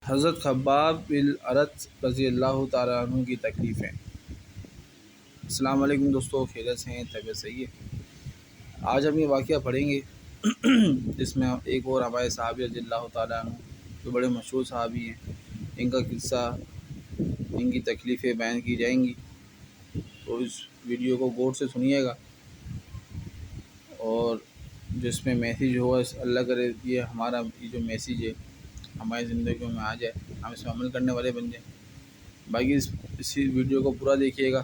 حضرت خباب بن ارت رضی اللہ تعالیٰ عنہ کی تکلیفیں۔ السلام علیکم دوستو، خیریت سے ہیں؟ طبیعت صحیح ہے؟ آج ہم یہ واقعہ پڑھیں گے جس میں ایک اور ہمارے صحابی رضی اللہ تعالیٰ عنہ جو بڑے مشہور صحابی ہیں، ان کا قصہ، ان کی تکلیفیں بیان کی جائیں گی۔ تو اس ویڈیو کو غور سے سنیے گا، اور جس میں میسیج ہوگا اللہ کرے یہ ہمارا یہ جو میسیج ہے ہماری زندگیوں میں آ جائے، ہم اس میں عمل کرنے والے بن جائیں۔ باقی اسی ویڈیو کو پورا دیکھیے گا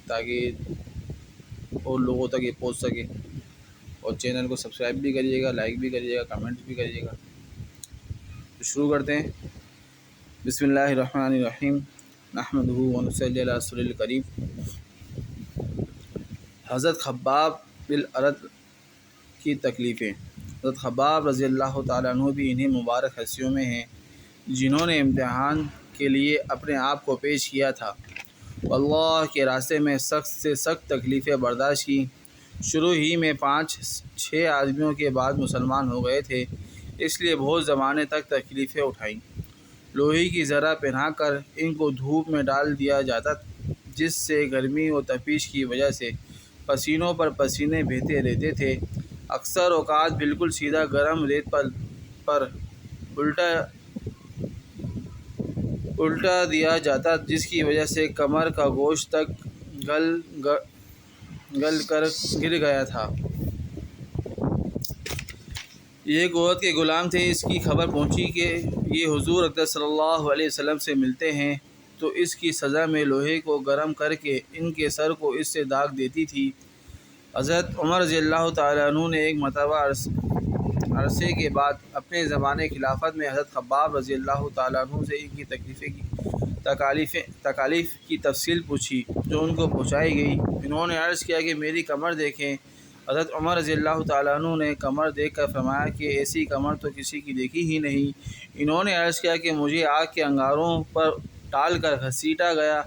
تاکہ اور لوگوں تک یہ پہنچ سکے، اور چینل کو سبسکرائب بھی کریے گا، لائک بھی کریے گا، کمنٹ بھی کریے گا۔ تو شروع کرتے ہیں۔ بسم اللہ الرحمن الرحیم، نحمدہ و نصلی علی رسول الکریم۔ حضرت خباب بن ارت کی تکلیفیں۔ حضرت خباب رضی اللہ تعالیٰ عنہ بھی انہیں مبارک ہستیوں میں ہیں جنہوں نے امتحان کے لیے اپنے آپ کو پیش کیا تھا، اللہ کے راستے میں سخت سے سخت تکلیفیں برداشت کی۔ شروع ہی میں 5-6 آدمیوں کے بعد مسلمان ہو گئے تھے، اس لیے بہت زمانے تک تکلیفیں اٹھائیں۔ لوہے کی زرہ پہنا کر ان کو دھوپ میں ڈال دیا جاتا، جس سے گرمی و تپش کی وجہ سے پسینوں پر پسینے بہتے رہتے تھے۔ اکثر اوقات بالکل سیدھا گرم ریت پر الٹا دیا جاتا، جس کی وجہ سے کمر کا گوشت تک گل کر گر گیا تھا۔ یہ ایک عورت کے غلام تھے۔ اس کی خبر پہنچی کہ یہ حضور اقدس صلی اللہ علیہ وسلم سے ملتے ہیں، تو اس کی سزا میں لوہے کو گرم کر کے ان کے سر کو اس سے داغ دیتی تھی۔ حضرت عمر رضی اللہ تعالیٰ عنہ نے ایک مرتبہ عرصے کے بعد اپنے زمانے خلافت میں حضرت خباب رضی اللہ تعالیٰ عنہ سے ان کی تکالیف کی تفصیل پوچھی، جو ان کو پہنچائی گئی۔ انہوں نے عرض کیا کہ میری کمر دیکھیں۔ حضرت عمر رضی اللہ تعالیٰ عنہ نے کمر دیکھ کر فرمایا کہ ایسی کمر تو کسی کی دیکھی ہی نہیں۔ انہوں نے عرض کیا کہ مجھے آگ کے انگاروں پر ڈال کر گھسیٹا گیا،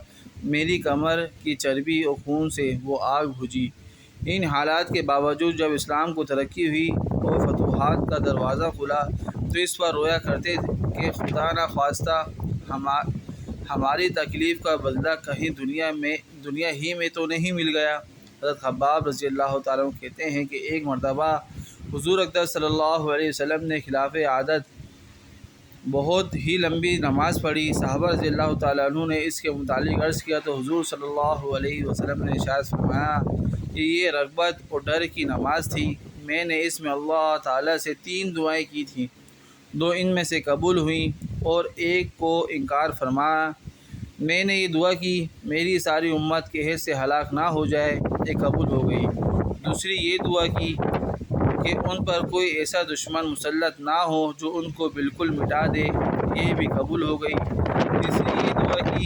میری کمر کی چربی اور خون سے وہ آگ بجھی۔ ان حالات کے باوجود جب اسلام کو ترقی ہوئی اور فتوحات کا دروازہ کھلا، تو اس پر رویا کرتے کہ خدا نخواستہ ہماری تکلیف کا بدلہ کہیں دنیا ہی میں تو نہیں مل گیا۔ حضرت خباب رضی اللہ تعالیٰ عنہ کہتے ہیں کہ ایک مرتبہ حضور اقدس صلی اللہ علیہ وسلم نے خلاف عادت بہت ہی لمبی نماز پڑھی۔ صحابہ رضی اللہ تعالیٰ عنہ نے اس کے متعلق عرض کیا تو حضور صلی اللہ علیہ وسلم نے ارشاد فرمایا کہ یہ رغبت اور ڈر کی نماز تھی، میں نے اس میں اللہ تعالیٰ سے 3 دعائیں کی تھیں، 2 ان میں سے قبول ہوئیں اور ایک کو انکار فرمایا۔ میں نے یہ دعا کی میری ساری امت کے حیث سے ہلاک نہ ہو جائے، یہ قبول ہو گئی۔ دوسری یہ دعا کی کہ ان پر کوئی ایسا دشمن مسلط نہ ہو جو ان کو بالکل مٹا دے، یہ بھی قبول ہو گئی۔ تیسری یہ دعا کی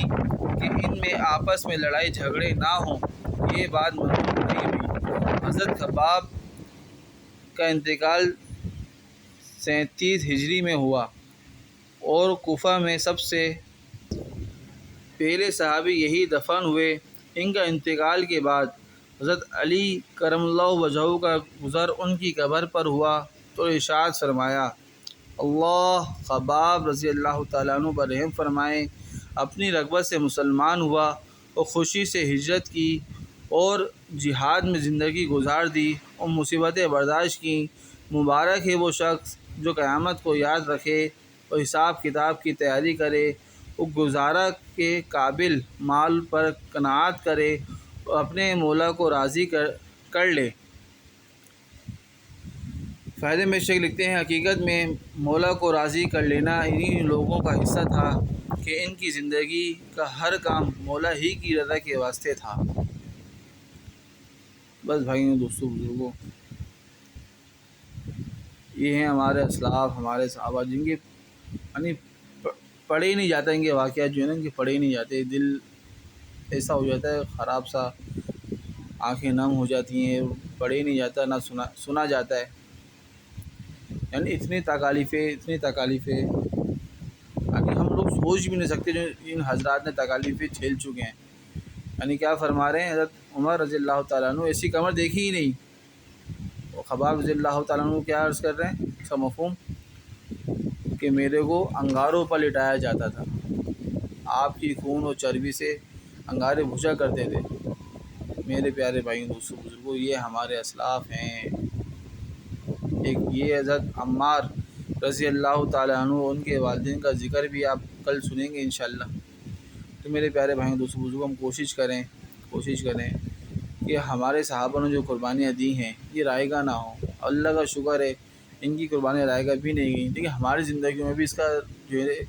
کہ ان میں آپس میں لڑائی جھگڑے نہ ہوں، یہ بات منظور نہیں ہوئی۔ حضرت خباب کا انتقال 37 ہجری میں ہوا، اور کوفہ میں سب سے پہلے صحابی یہی دفن ہوئے۔ ان کا انتقال کے بعد حضرت علی کرم اللہ وجہہ کا گزر ان کی قبر پر ہوا، تو ارشاد فرمایا، اللہ خباب رضی اللہ تعالیٰ عنہ پر رحم فرمائے، اپنی رغبت سے مسلمان ہوا اور خوشی سے ہجرت کی اور جہاد میں زندگی گزار دی اور مصیبتیں برداشت کی۔ مبارک ہے وہ شخص جو قیامت کو یاد رکھے اور حساب کتاب کی تیاری کرے اور گزارا کے قابل مال پر قناعت کرے اور اپنے مولا کو راضی کر لے۔ فائدے میں شیخ لکھتے ہیں، حقیقت میں مولا کو راضی کر لینا انہی لوگوں کا حصہ تھا کہ ان کی زندگی کا ہر کام مولا ہی کی رضا کے واسطے تھا۔ بس بھائیوں، دوستوں، بزرگوں، یہ ہیں ہمارے اسلاف، ہمارے صحابہ، جن کے یعنی پڑھے ہی نہیں جاتا، ان کے واقعات جو ہیں نا، ان کے پڑھے ہی نہیں جاتے، دل ایسا ہو جاتا ہے خراب سا، آنکھیں نم ہو جاتی ہیں، پڑھے ہی نہیں جاتا، نہ سنا جاتا ہے۔ یعنی اتنی تکالیفیں یعنی ہم لوگ سوچ بھی نہیں سکتے جو ان حضرات نے تکالیفیں جھیل چکے ہیں۔ یعنی کیا فرما رہے ہیں حضرت عمر رضی اللہ تعالیٰ عنہ، ایسی کمر دیکھی ہی نہیں، اور خباب رضی اللہ تعالیٰ عنہ کیا عرض کر رہے ہیں، اس کا مفہوم کہ میرے کو انگاروں پر لٹایا جاتا تھا، آپ کی خون و چربی سے انگارے بھجا کرتے تھے۔ میرے پیارے بھائیوں دوستوں بزرگوں، یہ ہمارے اسلاف ہیں۔ ایک یہ حضرت عمار رضی اللہ تعالیٰ عنہ، ان کے والدین کا ذکر بھی آپ کل سنیں گے انشاءاللہ۔ تو میرے پیارے بھائیوں دوستوں بزرگوں، ہم کوشش کریں کہ ہمارے صحابہ نے جو قربانیاں دی ہیں یہ رائے گاہ نہ ہوں۔ اللہ کا شکر ہے ان کی قربانیاں رائے گاہ بھی نہیں گئیں، لیکن ہماری زندگیوں میں بھی اس کا جو ہے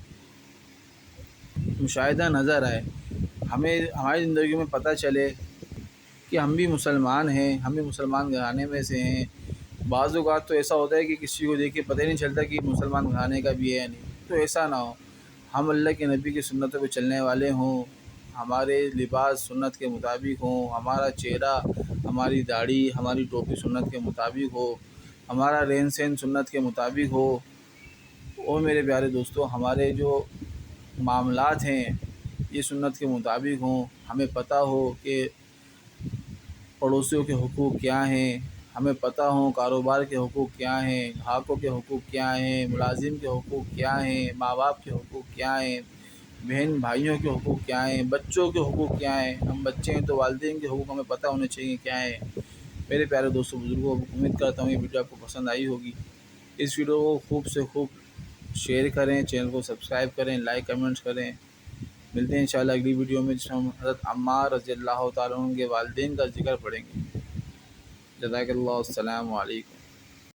مشاہدہ نظر آئے، ہمیں ہماری زندگیوں میں پتہ چلے کہ ہم بھی مسلمان ہیں، ہم بھی مسلمان گھرانے میں سے ہیں۔ بعض اوقات تو ایسا ہوتا ہے کہ کسی کو دیکھ کے پتہ ہی نہیں چلتا کہ مسلمان گھرانے کا بھی ہے یا نہیں، تو ایسا نہ ہو۔ ہم اللہ کے نبی کی سنتوں پہ چلنے والے ہوں، ہمارے لباس سنت کے مطابق ہوں، ہمارا چہرہ، ہماری داڑھی، ہماری ٹوپی سنت کے مطابق ہو، ہمارا رہن سہن سنت کے مطابق ہو۔ اور میرے پیارے دوستوں، ہمارے جو معاملات ہیں یہ سنت کے مطابق ہوں، ہمیں پتہ ہو کہ پڑوسیوں کے حقوق کیا ہیں، ہمیں پتہ ہوں کاروبار کے حقوق کیا ہیں، گاہکوں کے حقوق کیا ہیں، ملازم کے حقوق کیا ہیں، ماں باپ کے حقوق کیا ہیں، بہن بھائیوں کے حقوق کیا ہیں، بچوں کے حقوق کیا ہیں۔ ہم بچے ہیں تو والدین کے حقوق ہمیں پتہ ہونے چاہیے کیا ہیں۔ میرے پیارے دوستوں بزرگوں، امید کرتا ہوں یہ ویڈیو آپ کو پسند آئی ہوگی۔ اس ویڈیو کو خوب سے خوب شیئر کریں، چینل کو سبسکرائب کریں، لائک کمنٹس کریں۔ ملتے ہیں انشاءاللہ اگلی ویڈیو میں، جس میں ہم حضرت عمار رضی اللہ تعالیٰ عنہ کے والدین کا ذکر پڑھیں گے۔ جزاک اللہ، السلام علیکم۔